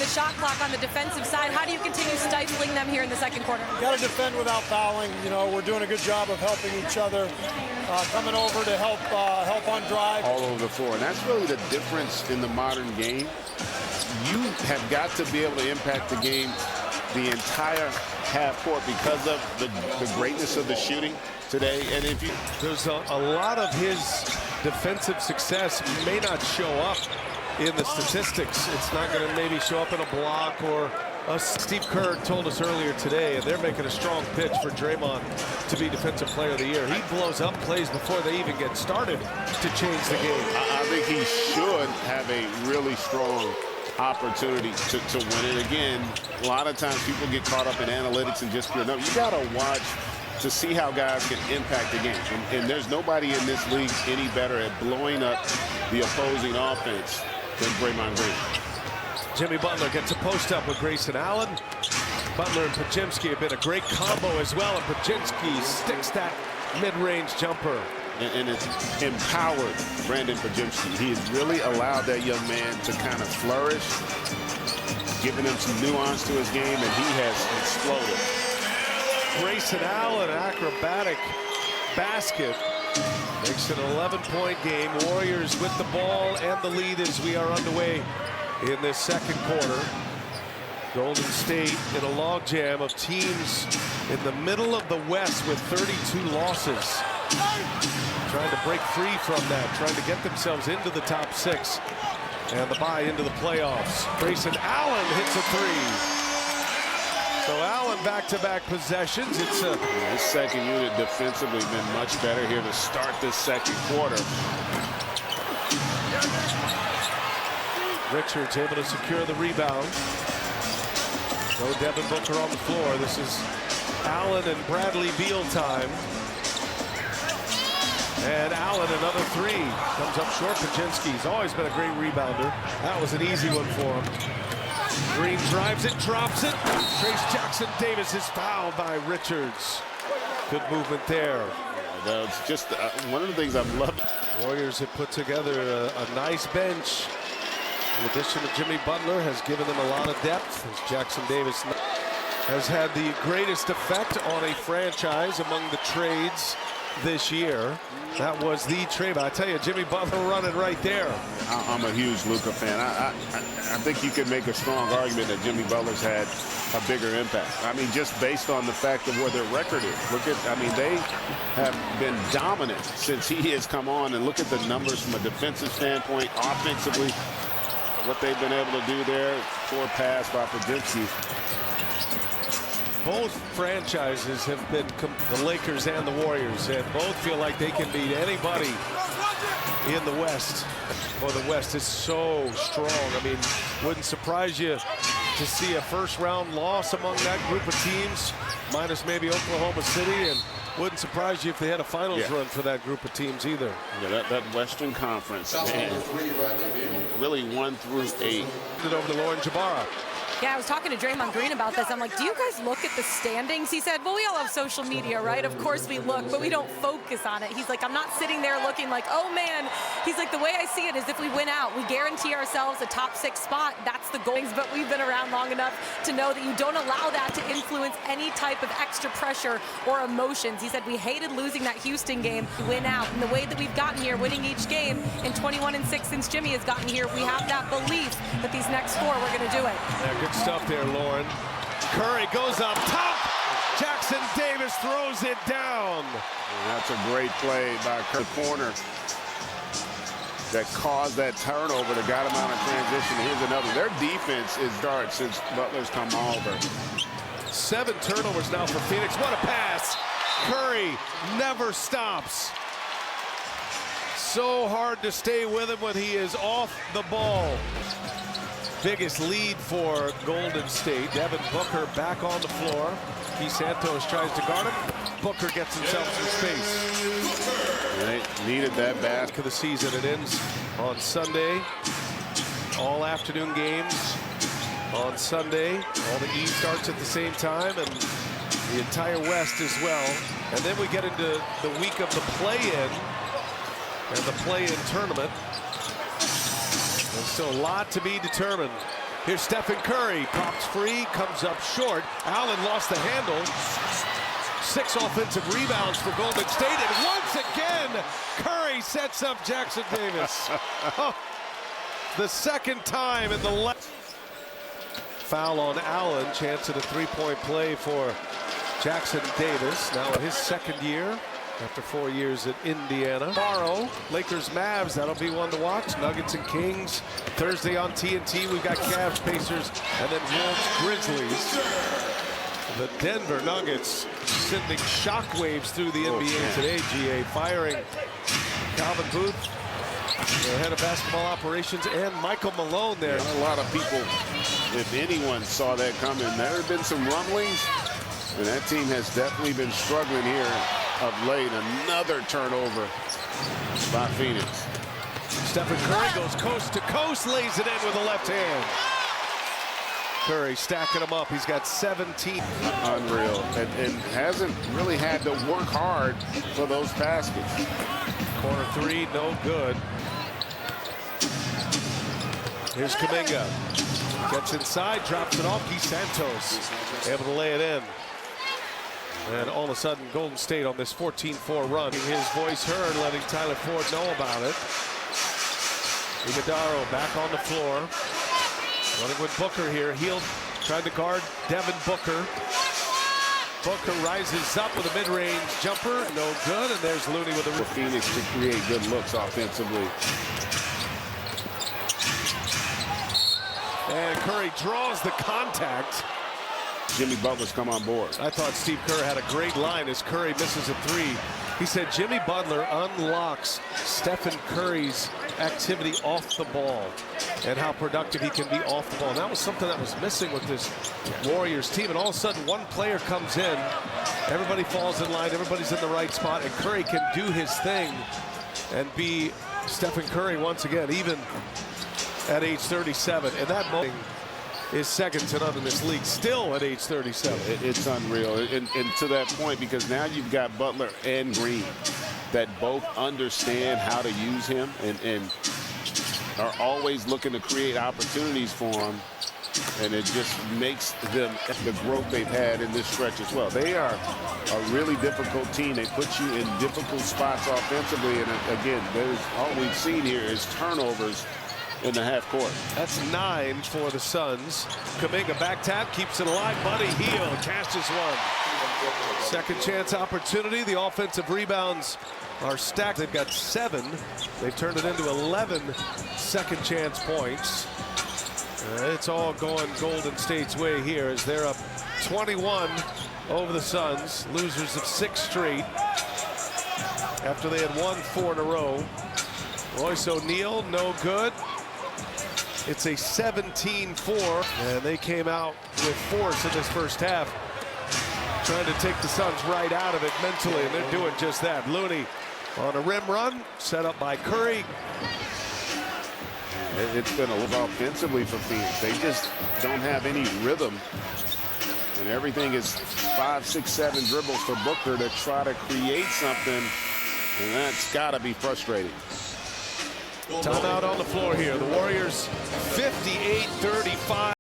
the shot clock on the defensive side. How do you continue stifling them here in the second quarter? You got to defend without fouling. You know, we're doing a good job of helping each other, coming over to help on drive. All over the floor, and that's really the difference in the modern game. You have got to be able to impact the game the entire half court because of the greatness of the shooting today. And if you there's a lot of his defensive success may not show up in the statistics. It's not going to maybe show up in a block or Steve Kerr told us earlier today, and they're making a strong pitch for Draymond to be Defensive Player of the Year. He blows up plays before they even get started to change the game. I think he should have a really strong opportunity to win it. Again, a lot of times people get caught up in analytics and just pure numbers. You got to watch to see how guys can impact the game. And there's nobody in this league any better at blowing up the opposing offense than Draymond Green. Jimmy Butler gets a post up with Grayson Allen. Butler and Podziemski have been a great combo as well, and Podziemski sticks that mid-range jumper. And it's empowered Brandon Podziemski. He has really allowed that young man to kind of flourish, giving him some nuance to his game, and he has exploded. Grayson Allen, acrobatic basket. Makes it an 11-point game. Warriors with the ball and the lead as we are underway in this second quarter. Golden State in a logjam of teams in the middle of the West with 32 losses. Trying to break free from that, trying to get themselves into the top 6 and the bye into the playoffs. Grayson Allen hits a 3. So Allen back-to-back possessions. It's a his second unit defensively been much better here to start this second quarter. Richards able to secure the rebound. No Devin Booker on the floor. This is Allen and Bradley Beal time. And Allen, another 3. Comes up short. Podziemski's always been a great rebounder. That was an easy one for him. Green drives it, drops it. Trayce Jackson-Davis is fouled by Richards. Good movement there. That's just one of the things I've loved. Warriors have put together a nice bench. In addition to Jimmy Butler, has given them a lot of depth, as Jackson-Davis has had the greatest effect on a franchise among the trades this year. That was the trade. I tell you, Jimmy Butler running right there. I'm a huge Luka fan. I think you could make a strong argument that Jimmy Butler's had a bigger impact. I mean, just based on the fact of where their record is. Look at, I mean, they have been dominant since he has come on, and look at the numbers from a defensive standpoint, offensively, what they've been able to do there. 4 pass by Podziemski. Both franchises have been the Lakers and the Warriors, and both feel like they can beat anybody in the West. Well, the West is so strong. I mean, wouldn't surprise you to see a first-round loss among that group of teams, minus maybe Oklahoma City, and wouldn't surprise you if they had a finals run for that group of teams either. Yeah, that Western Conference, man, really 1 through 8. It over to Lauren Jabara. Yeah, I was talking to Draymond Green about this. I'm like, do you guys look at the standings? He said, well, we all have social media, right? Of course we look, but we don't focus on it. He's like, I'm not sitting there looking like, oh, man. He's like, the way I see it is if we win out, we guarantee ourselves a top 6 spot. That's the goal. But we've been around long enough to know that you don't allow that to influence any type of extra pressure or emotions. He said, we hated losing that Houston game to win out. And the way that we've gotten here, winning each game in 21-6 since Jimmy has gotten here, we have that belief that these next 4, we're going to do it. Yeah, good stuff there, Lauren. Curry goes up top. Jackson-Davis throws it down. And that's a great play by Curry. The corner that caused that turnover that got him out of transition. Here's another. Their defense is dark since Butler's come over. 7 turnovers now for Phoenix. What a pass. Curry never stops. So hard to stay with him when he is off the ball. Biggest lead for Golden State. Devin Booker back on the floor. Keith Santos tries to guard him. Booker gets himself some space. They needed that basket of the season. It ends on Sunday. All afternoon games on Sunday. All the East starts at the same time, and the entire West as well. And then we get into the week of the play-in and the play-in tournament. There's still a lot to be determined. Here's Stephen Curry, pops free, comes up short. Allen lost the handle. 6 offensive rebounds for Golden State, and once again, Curry sets up Jackson Davis. The second time in the left. Foul on Allen, chance at a three-point play for Jackson Davis, now in his second year after 4 years at Indiana. Tomorrow, Lakers Mavs, that'll be one to watch. Nuggets and Kings. Thursday on TNT, we've got Cavs, Pacers, and then Wolves, Grizzlies. The Denver Nuggets sending shockwaves through the NBA today, GA, firing Calvin Booth, the head of basketball operations, and Michael Malone there. A lot of people, if anyone saw that coming, there have been some rumblings, and that team has definitely been struggling here of late. Another turnover by Phoenix. Stephen Curry goes coast to coast, lays it in with the left hand. Curry stacking them up. He's got 17. Unreal, and hasn't really had to work hard for those baskets. Corner three, no good. Here's Kuminga. Gets inside, drops it off. Keith Santos able to lay it in. And all of a sudden, Golden State on this 14-4 run. His voice heard, letting Tyler Ford know about it. Iguodala back on the floor. Running with Booker here. Hield trying to guard Devin Booker. Booker rises up with a mid-range jumper. No good. And there's Looney with a... For Phoenix to create good looks offensively. And Curry draws the contact. Jimmy Butler's come on board. I thought Steve Kerr had a great line as Curry misses a three. He said Jimmy Butler unlocks Stephen Curry's activity off the ball and how productive he can be off the ball. And that was something that was missing with this Warriors team. And all of a sudden, one player comes in, everybody falls in line, everybody's in the right spot, and Curry can do his thing and be Stephen Curry once again, even at age 37. And that moment is second to none in this league, still at age 37. It's unreal. And to that point, because now you've got Butler and Green that both understand how to use him and are always looking to create opportunities for him. And it just makes them the growth they've had in this stretch as well. They are a really difficult team. They put you in difficult spots offensively. And again, all we've seen here is turnovers in the half court. That's 9 for the Suns. Kuminga back tap, keeps it alive. Buddy Hield cashes one. Second chance opportunity. The offensive rebounds are stacked. They've got 7. They've turned it into 11 second chance points. It's all going Golden State's way here as they're up 21 over the Suns. Losers of 6 straight after they had won 4 in a row. Royce O'Neal, no good. It's a 17-4, and they came out with force in this first half, trying to take the Suns right out of it mentally, and they're doing just that. Looney on a rim run, set up by Curry. It's been a little offensively for Phoenix. They just don't have any rhythm, and everything is 5, 6, 7 dribbles for Booker to try to create something, and that's got to be frustrating. Timeout on the floor here. The Warriors 58-35.